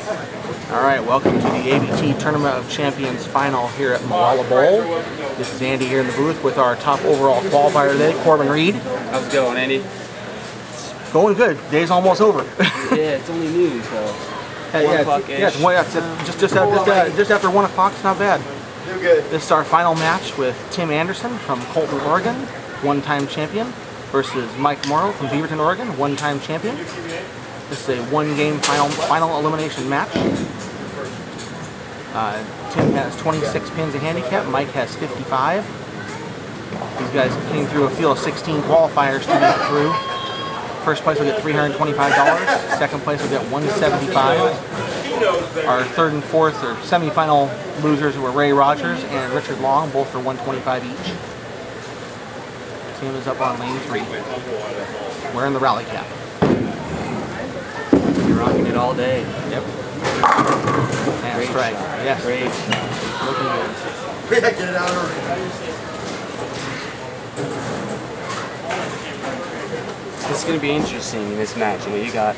All right, welcome to the ABT Tournament of Champions final here at Molalla Bowl. This is Andy here in the booth with our top overall qualifier today, Corbin Reed. How's it going, Andy? It's going good. Day's almost over. Yeah, it's only noon, so 1 o'clock-ish. Just after 1 o'clock. It's not bad. You're good. This is our final match with Tim Anderson from Colton, Oregon, one-time champion, versus Mike Morrow from Beaverton, Oregon, one-time champion. This is a one-game final elimination match. Tim has 26 pins in handicap. Mike has 55. These guys came through a field of 16 qualifiers to make it through. First place will get $325. Second place will get $175. Our third and fourth or semifinal losers were Ray Rogers and Richard Long, both for $125 each. Tim is up on lane 3, wearing the rally cap. You're rocking it all day. Yep. And Great strike. shot. Yes. Great. Looking good. Get it out of This is going to be interesting in this match. You know, you got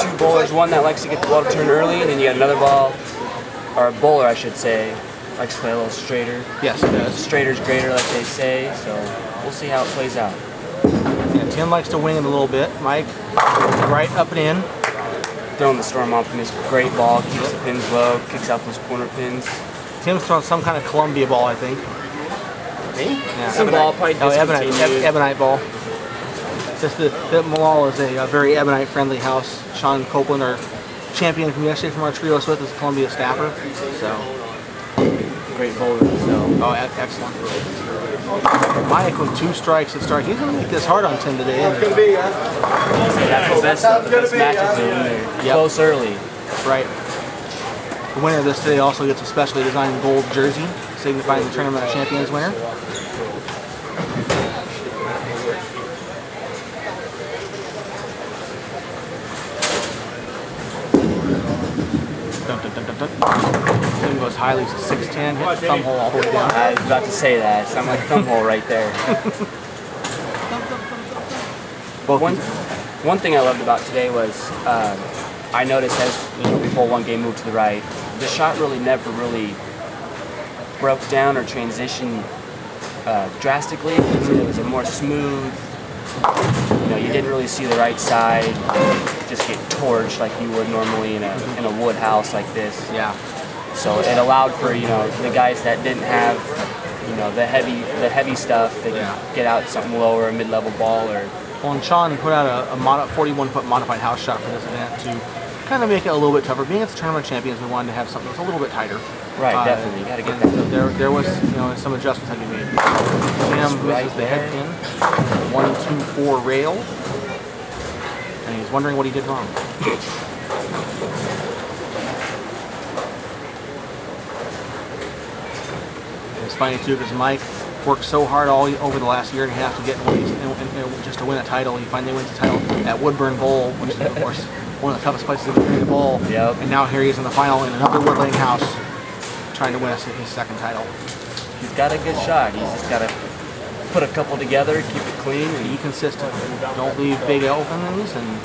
two bowlers, one that likes to get the ball to turn early, and then you got another bowler, I should say, likes to play a little straighter. Yes, it does. Straighter's greater, like they say, so we'll see how it plays out. Yeah, Tim likes to wing it a little bit. Mike, right up and in. Throwing the storm off in this great ball, keeps the pins low, kicks out those corner pins. Tim's throwing some kind of Columbia ball, I think. Me? Yeah. Some ball probably discontinued. Ebonite ball. Just the Molalla is a very Ebonite-friendly house. Sean Copeland, our champion from yesterday from our trios with, is a Columbia staffer. So Great bowler, so. oh, excellent. Mike with 2 strikes at start. He's going to make this hard on Tim today, isn't he? It's gonna be, That's the best of the best matches in there. Yep. Close early. Right. The winner of this today also gets a specially designed gold jersey, signifying the Tournament of Champions winner. Dun, dun, dun, dun, dun. Tim goes highly to 610, hit the thumb hole all the way down. I was about to say that. It's like a thumb hole right there. One thing I loved about today was I noticed as before one game moved to the right, the shot never really broke down or transitioned drastically. It was a more smooth. You didn't really see the right side just get torched like you would normally in a wood house like this. Yeah. So it allowed for the guys that didn't have the heavy stuff. They could get out something lower, a mid-level ball or. Well, and Sean put out a 41-foot modified house shot for this event to kind of make it a little bit tougher. Being it's the Tournament of Champions, we wanted to have something that's a little bit tighter. Right, definitely. You got to get that. So there was some adjustments that we made. Sam misses the head pin, 1-2-4 rail, and he's wondering what he did wrong. It's funny too because Mike worked so hard over the last year and a half to get just to win a title. He finally wins the title at Woodburn Bowl, which is of course one of the toughest places to carry the ball. Yep. And now here he is in the final in another Wood Lane house, trying to win his second title. He's got a good shot. He's just got to put a couple together, keep it clean, and Be consistent. Don't leave big openings, and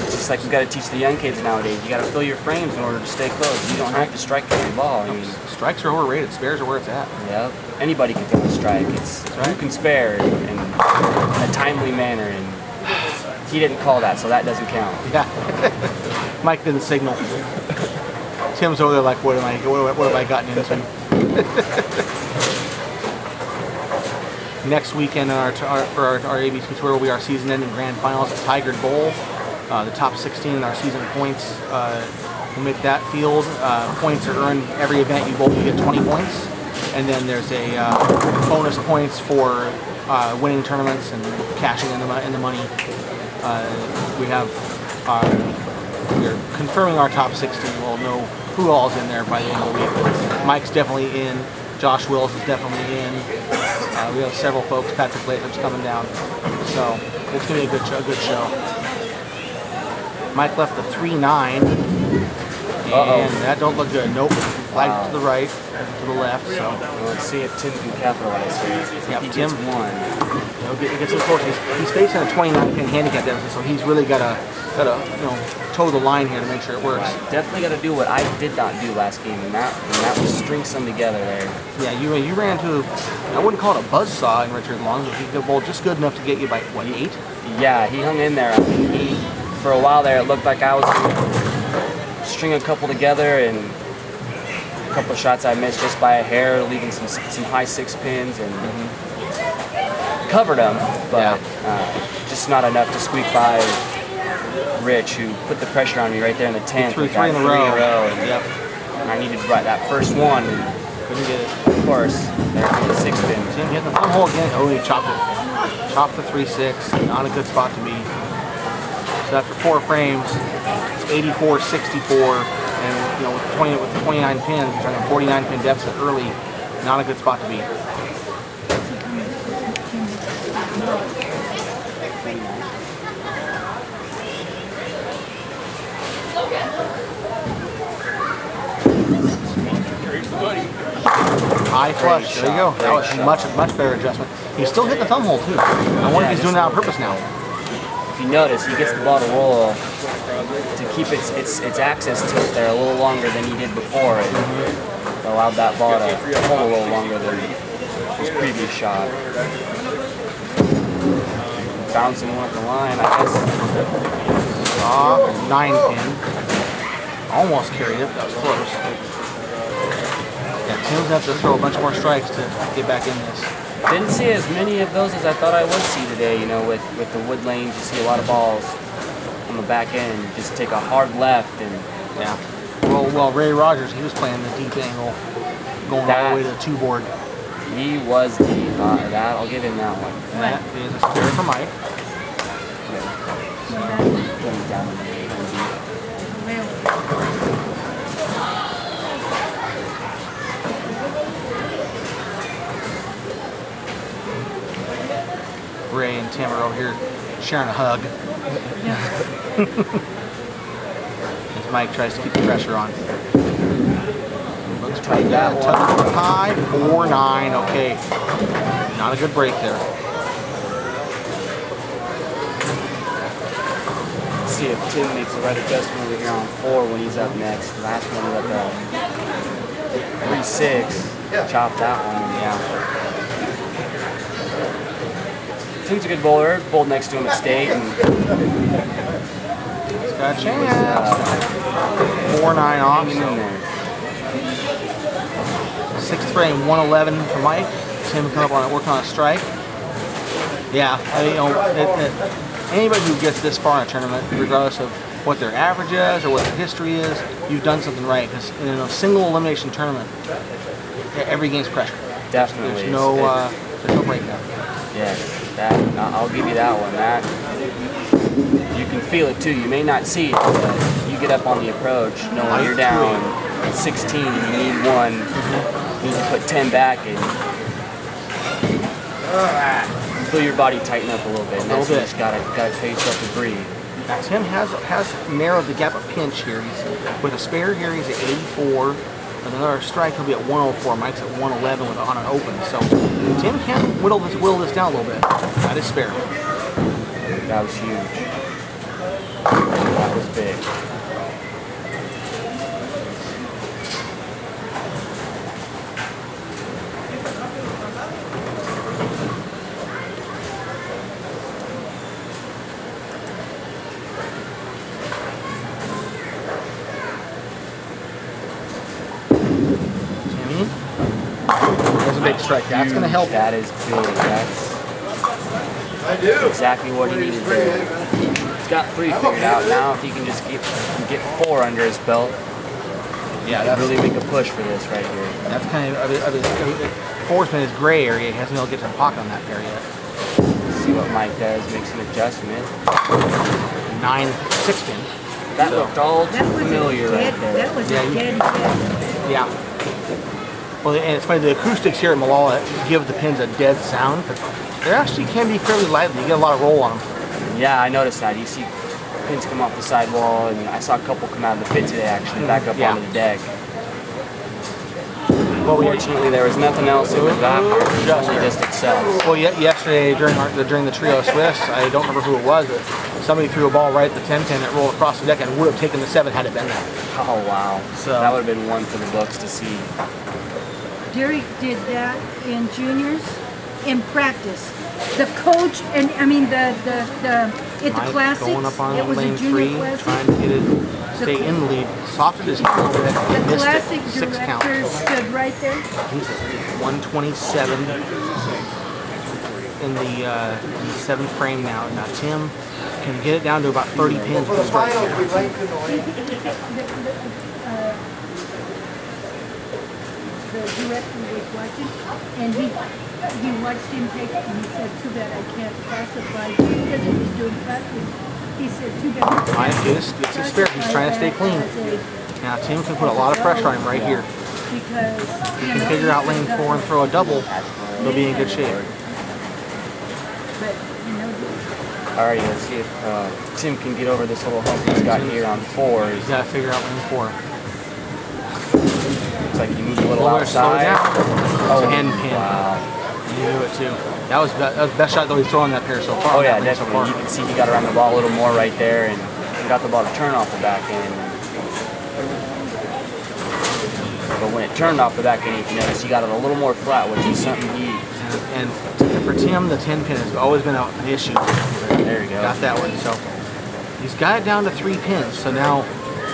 it's just like you got to teach the young kids nowadays. You got to fill your frames in order to stay close. You don't have to strike every ball. I mean, strikes are overrated. Spares are where it's at. yeah, anybody can throw a strike. It's who can spare in a timely manner, and he didn't call that, so that doesn't count. Yeah. Mike didn't signal. Tim's over there like, what have I gotten into? Next weekend for our ABC tour will be our season-ending grand finals at Tigard Bowl. The top 16 in our season points will make that field. Points are earned every event you bowl. You get 20 points, and then there's a bonus points for winning tournaments and cashing in the money. We're confirming our top 16. We'll know who all's in there by the end of the week. Mike's definitely in. Josh Wills is definitely in. We have several folks. Patrick Latham's coming down. So it's going to be a good show. Mike left the 3-9. And that don't look good. Nope. flagged to the right, to the left. So well, let's see if Tim can capitalize here. yeah, He Tim gets one. He gets his course. He's facing a 29-pin handicap deficit, so he's really got to toe the line here to make sure it works. Right. Definitely got to do what I did not do last game, and that was string some together there. Yeah, you ran into, I wouldn't call it a buzzsaw in Richard Long, but he could bowl just good enough to get you by, what, 8? Yeah, he hung in there. I mean, for a while there, it looked like I was going to string a couple together, and a couple of shots I missed just by a hair, leaving some high 6 pins, and covered them, but just not enough to squeak by Rich, who put the pressure on me right there in the 10th. Three in a row. And, yep. And I needed to write that first one, and Couldn't get it. of course, there came the 6 pin. Tim hit the thumb hole again. Oh, he chopped it. Chopped the 3-6. Not a good spot to be. So after 4 frames, it's 84-64, and with the 29 pins, you're talking a 49 pin deficit early. Not a good spot to be. High flush. There you go. That was much better adjustment. He still hit the thumb hole too. I wonder if he's doing that on purpose now. If you notice, he gets the ball to roll to keep its axis tilt there a little longer than he did before. It allowed that ball to hold a little longer than his previous shot. Bouncing one at the line, I guess. 9 pin. Almost carried it. That was close. Yeah, Tim's have to throw a bunch more strikes to get back in this. Didn't see as many of those as I thought I would see today. With the wood lanes, you see a lot of balls on the back end. You just take a hard left and yeah. Well, Ray Rogers, he was playing the deep angle, going all the way to the 2 board. He was deep. That I'll give him that one. And that is a spare for Mike. Ray and Tim are over here sharing a hug. As Mike tries to keep the pressure on. Looks pretty good. Tie, 4-9. Okay. Not a good break there. Let's see if Tim makes the right adjustment over here on 4 when he's up next. Last one with a 3-6. Chop that one. Yeah. Tim's a good bowler. Bowled next to him at state. And he's got a chance. 4-9 off. So 6th frame, 111 for Mike. Tim coming up on it, working on a strike. Yeah, anybody who gets this far in a tournament, regardless of what their average is or what their history is, you've done something right. Because in a single elimination tournament, every game's pressure. Definitely. There's no breakdown. Yeah. I'll give you that one. That you can feel it too. You may not see it, but you get up on the approach, knowing you're down 16 and you need one. You need to put 10 back and feel your body tighten up a little bit. And that's when you just gotta tell yourself to breathe. Now Tim has narrowed the gap a pinch here. He's with a spare here. He's at 84. With another strike, he'll be at 104. Mike's at 111 on an open. So Tim can whittle this down a little bit. That is spare. That was huge. That was big. Big strike. That's going to help. That is big. That's exactly what he needed to do. He's got 3 figured out now. If he can just get 4 under his belt, yeah, that really make a push for this right here. That's kind of his 4's been his gray area. He hasn't been able to get to the pocket on that pair yet. See what Mike does. Makes an adjustment. 9-6 pin. That looked all too familiar right there. That was a dead hit. Yeah. Well, and it's funny, the acoustics here at Molalla give the pins a dead sound, but they actually can be fairly lively. You get a lot of roll on them. Yeah, I noticed that. You see pins come off the sidewall, and I saw a couple come out of the pit today, actually, back up onto the deck. Well, Fortunately, there was nothing else. It was that part. It was Just only there. just itself. Well, yesterday during the trio Swiss, I don't remember who it was, but somebody threw a ball right at the 10 pin that rolled across the deck and would have taken the 7 had it been there. Oh, wow. So that would have been one for the books to see. Derek did that in juniors in practice. The coach and I mean the at the Mike classics. going up on It was lane a junior 3, classic. trying to get it, stay in the lead. Softened his heel a little bit. The Missed classic it. 6 count. director stood right there. He's at 127 in the 7th frame now. Now Tim can get it down to about 30 pins with the strike here. The director was watching, and he watched him take it, and he said, "Too bad I can't classify because he was doing practice." He said, "Too bad." Mike gets his spare. He's trying to stay clean. Now Tim can put a lot of pressure on him right here. Because He can figure out lane 4 and throw a double. He'll be in good shape. But Alrighty, let's see if Tim can get over this little hump he's got here on 4. He's got to figure out lane 4. Looks like he moved a little Slow outside. down. Oh, 10 pin. wow. He knew it too. That was the best shot that he's thrown that pair so far. Oh yeah, that lane so definitely. far. You can see he got around the ball a little more right there and got the ball to turn off the back end. But when it turned off the back end, you can notice he got it a little more flat, which is something he... And for Tim, the 10 pin has always been an issue. There you go. Got that one. So he's got it down to 3 pins. So now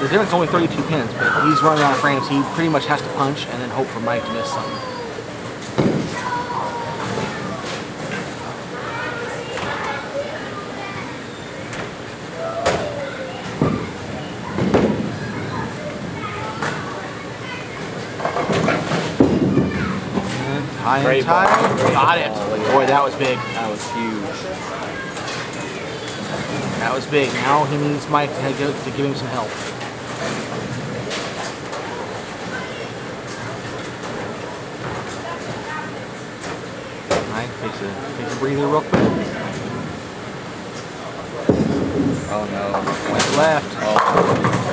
the difference is only 32 pins, but he's running out of frames. He pretty much has to punch and then hope for Mike to miss something. High Great and tight. ball. Great Got it. ball. Look at Boy, that. that was big. That was huge. That was big. Now he needs Mike to give him some help. Mike takes a breather real quick. Oh no. Went left. Oh.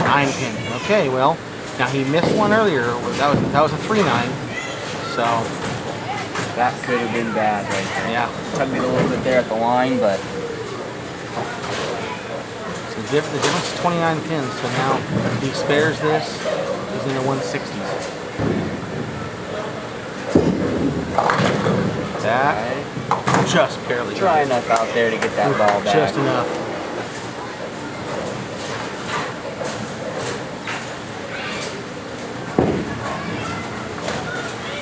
9 pin. Okay, well, now he missed one earlier. That was a 3-9. So That could have been bad right there. yeah. Tugged it a little bit there at the line, but So the difference is 29 pins. So now if he spares this, he's in the 160s. That just barely. try enough out there to get that ball back. Just enough.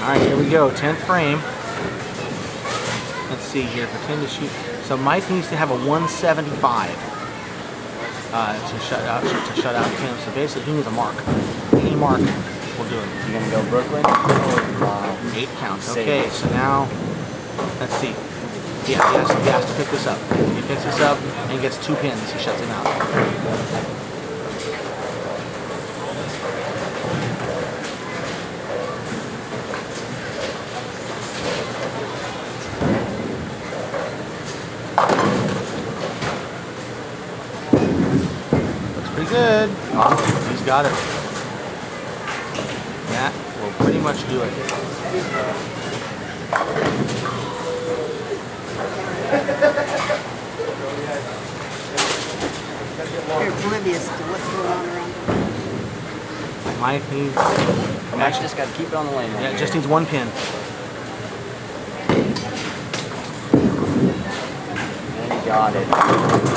All right, here we go. 10th frame. Let's see here for Tim to shoot. So Mike needs to have a 175 to shut out Tim. So basically, he needs a mark. Any mark will do it. You gonna go Brooklyn? Oh, wow. 8 counts. Save Okay, it. so now let's see. Yeah, he has to pick this up. He picks this up and gets 2 pins. He shuts him out. Looks pretty good. Oh, he's got it. That will pretty much do it. They're oblivious to what's going on around them. Mike needs, Max just got to keep it on the lane right yeah, here. just needs 1 pin. And he got it.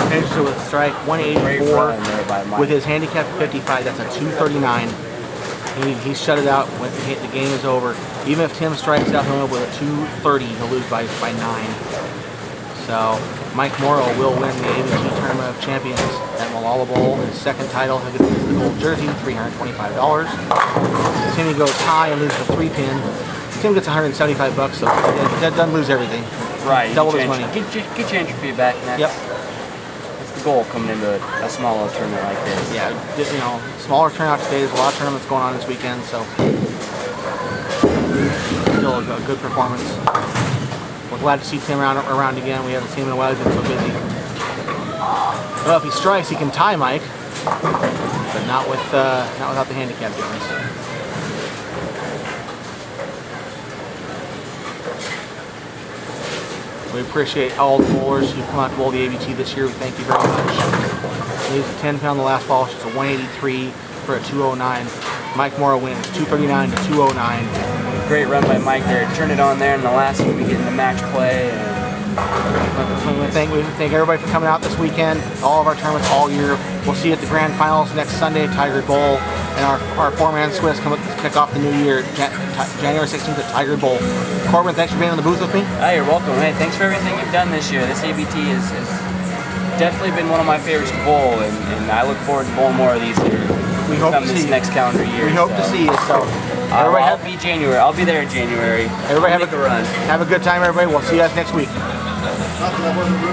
Finished it with strike Great 184 run there by Mike. with his handicap 55. That's a 239. He shut it out when the game is over. Even if Tim strikes out him with a 230, he'll lose by 9. So Mike Morrow will win the ABT Tournament of Champions at Molalla Bowl. His second title, he'll get the gold jersey, $325. Timmy goes high and loses a 3 pin. Tim gets $175, so that doesn't lose everything. Right. Double his get money. Get your entry fee back. And that's, Yep. that's the goal coming into a smaller tournament like this. Yeah, you know, smaller turnout today. There's a lot of tournaments going on this weekend, so still a good performance. We're glad to see Tim around again. We haven't seen him in a while. He's been so busy. Well, if he strikes, he can tie Mike, but not without the handicap difference. We appreciate all the bowlers who come out to bowl the ABT this year. We thank you very much. He was a 10-pound the last ball. It's a 183 for a 209. Mike Morrow wins 239 to 209. Great run by Mike there. Turned it on there in the last one. We get into match play. We thank everybody for coming out this weekend. All of our tournaments all year. We'll see you at the grand finals next Sunday, Tiger Bowl, and our four-man Swiss come to kick off the new year, January 16th at Tiger Bowl. Corbin, thanks for being on the booth with me. Hey, you're welcome. Hey, thanks for everything you've done this year. This ABT has definitely been one of my favorites to bowl, and I look forward to bowling more of these here. We hope to this see next calendar year. We hope to see you. So, I'll be January. I'll be there in January. Everybody have a run. Have a good time, everybody. We'll see you guys next week.